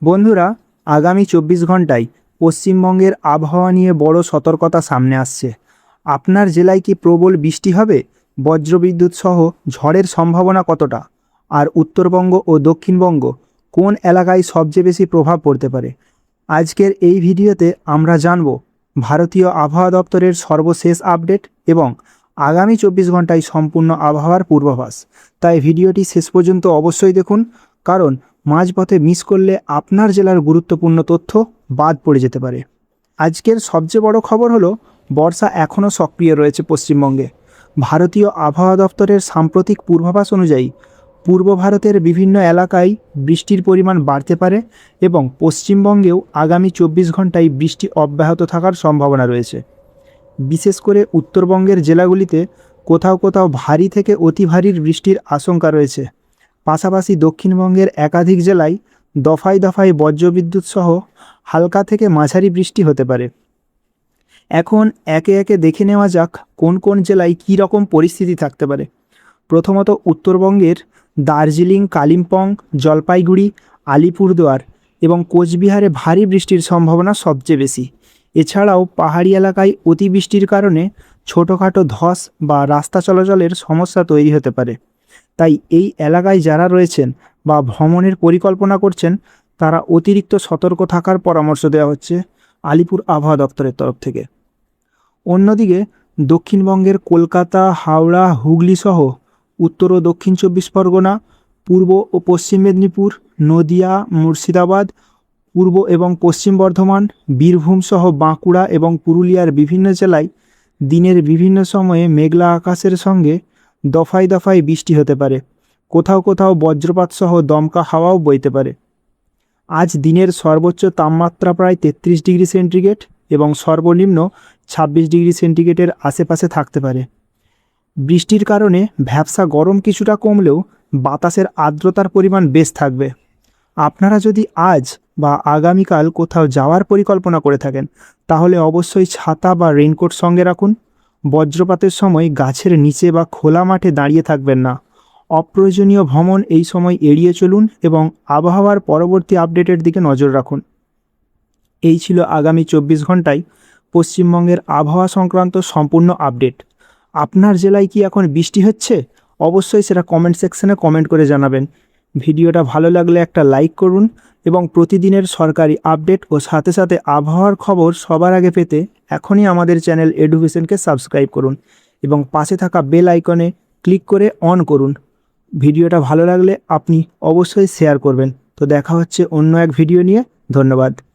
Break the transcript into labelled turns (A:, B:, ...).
A: বন্ধুরা, আগামী ২৪ ঘন্টায় পশ্চিমবঙ্গের আবহাওয়া নিয়ে বড় সতর্কতা সামনে আসছে। আপনার জেলায় কি প্রবল বৃষ্টি হবে? বজ্রবিদ্যুৎ সহ ঝড়ের সম্ভাবনা কতটা? আর উত্তরবঙ্গ ও দক্ষিণবঙ্গ কোন এলাকায় সবচেয়ে বেশি প্রভাব পড়তে পারে? আজকের এই ভিডিওতে আমরা জানব ভারতীয় আবহাওয়া দপ্তরের সর্বশেষ আপডেট এবং আগামী ২৪ ঘন্টায় সম্পূর্ণ আবহাওয়ার পূর্বাভাস। তাই ভিডিওটি শেষ পর্যন্ত অবশ্যই দেখুন, কারণ মাঝপথে মিস করলে আপনার জেলার গুরুত্বপূর্ণ তথ্য বাদ পড়ে যেতে পারে। আজকের সবচেয়ে বড় খবর হলো, বর্ষা এখনও সক্রিয় রয়েছে পশ্চিমবঙ্গে। ভারতীয় আবহাওয়া দপ্তরের সাম্প্রতিক পূর্বাভাস অনুযায়ী পূর্ব ভারতের বিভিন্ন এলাকায় বৃষ্টির পরিমাণ বাড়তে পারে এবং পশ্চিমবঙ্গেও আগামী ২৪ ঘন্টায় বৃষ্টি অব্যাহত থাকার সম্ভাবনা রয়েছে। বিশেষ করে উত্তরবঙ্গের জেলাগুলিতে কোথাও কোথাও ভারী থেকে অতি ভারীর বৃষ্টির আশঙ্কা রয়েছে। পাশাপাশি দক্ষিণবঙ্গের একাধিক জেলায় দফায় দফায় বজ্রবিদ্যুৎ সহ হালকা থেকে মাঝারি বৃষ্টি হতে পারে। এখন একে একে দেখে নেওয়া যাক কোন কোন জেলায় কী রকম পরিস্থিতি থাকতে পারে। প্রথমত, উত্তরবঙ্গের দার্জিলিং, কালিম্পং, জলপাইগুড়ি, আলিপুরদুয়ার এবং কোচবিহারে ভারী বৃষ্টির সম্ভাবনা সবচেয়ে বেশি। এছাড়াও পাহাড়ি এলাকায় অতিবৃষ্টির কারণে ছোটোখাটো ধস বা রাস্তা চলাচলের সমস্যা তৈরি হতে পারে। তাই এই এলাকায় যারা রয়েছেন বা ভ্রমণের পরিকল্পনা করছেন, তারা অতিরিক্ত সতর্ক থাকার পরামর্শ দেওয়া হচ্ছে আলিপুর আবহাওয়া দপ্তরের তরফ থেকে। অন্যদিকে দক্ষিণবঙ্গের কলকাতা, হাওড়া, হুগলি সহ উত্তর ও দক্ষিণ ২৪ পরগনা, পূর্ব ও পশ্চিম মেদিনীপুর, নদিয়া, মুর্শিদাবাদ, পূর্ব এবং পশ্চিম বর্ধমান, বীরভূম সহ বাঁকুড়া এবং পুরুলিয়ার বিভিন্ন জেলায় দিনের বিভিন্ন সময়ে মেঘলা আকাশের সঙ্গে দফায় দফায় বৃষ্টি হতে পারে। কোথাও কোথাও বজ্রপাত সহ দমকা হাওয়াও বইতে পারে। আজ দিনের সর্বোচ্চ তাপমাত্রা প্রায় ৩৩ ডিগ্রি সেন্টিগ্রেড এবং সর্বনিম্ন ২৬ ডিগ্রি সেন্টিগ্রেডের আশেপাশে থাকতে পারে। বৃষ্টির কারণে ভ্যাপসা গরম কিছুটা কমলেও বাতাসের আর্দ্রতার পরিমাণ বেশ থাকবে। আপনারা যদি আজ বা আগামীকাল কোথাও যাওয়ার পরিকল্পনা করে থাকেন, তাহলে অবশ্যই ছাতা বা রেইনকোট সঙ্গে রাখুন। বজ্রপাতের সময় গাছের নিচে বা খোলা মাঠে দাঁড়িয়ে থাকবেন না। অপ্রয়োজনীয় ভ্রমণ এই সময় এড়িয়ে চলুন এবং আবহাওয়ার পরবর্তী আপডেটের দিকে নজর রাখুন। এই ছিল আগামী ২৪ ঘন্টায় পশ্চিমবঙ্গের আবহাওয়া সংক্রান্ত সম্পূর্ণ আপডেট। আপনার জেলায় কি এখন বৃষ্টি হচ্ছে? অবশ্যই সেটা কমেন্ট সেকশনে কমেন্ট করে জানাবেন। ভিডিওটা ভালো লাগলে একটা লাইক করুন এবং প্রতিদিনের সরকারি আপডেট ও সাথে সাথে আবহাওয়ার খবর সবার আগে পেতে এখনই আমাদের চ্যানেল এডুভিশনকে সাবস্ক্রাইব করুন এবং পাশে থাকা বেল আইকনে ক্লিক করে অন করুন। ভিডিওটা ভালো লাগলে আপনি অবশ্যই শেয়ার করবেন। তো দেখা হচ্ছে অন্য এক ভিডিও নিয়ে। ধন্যবাদ।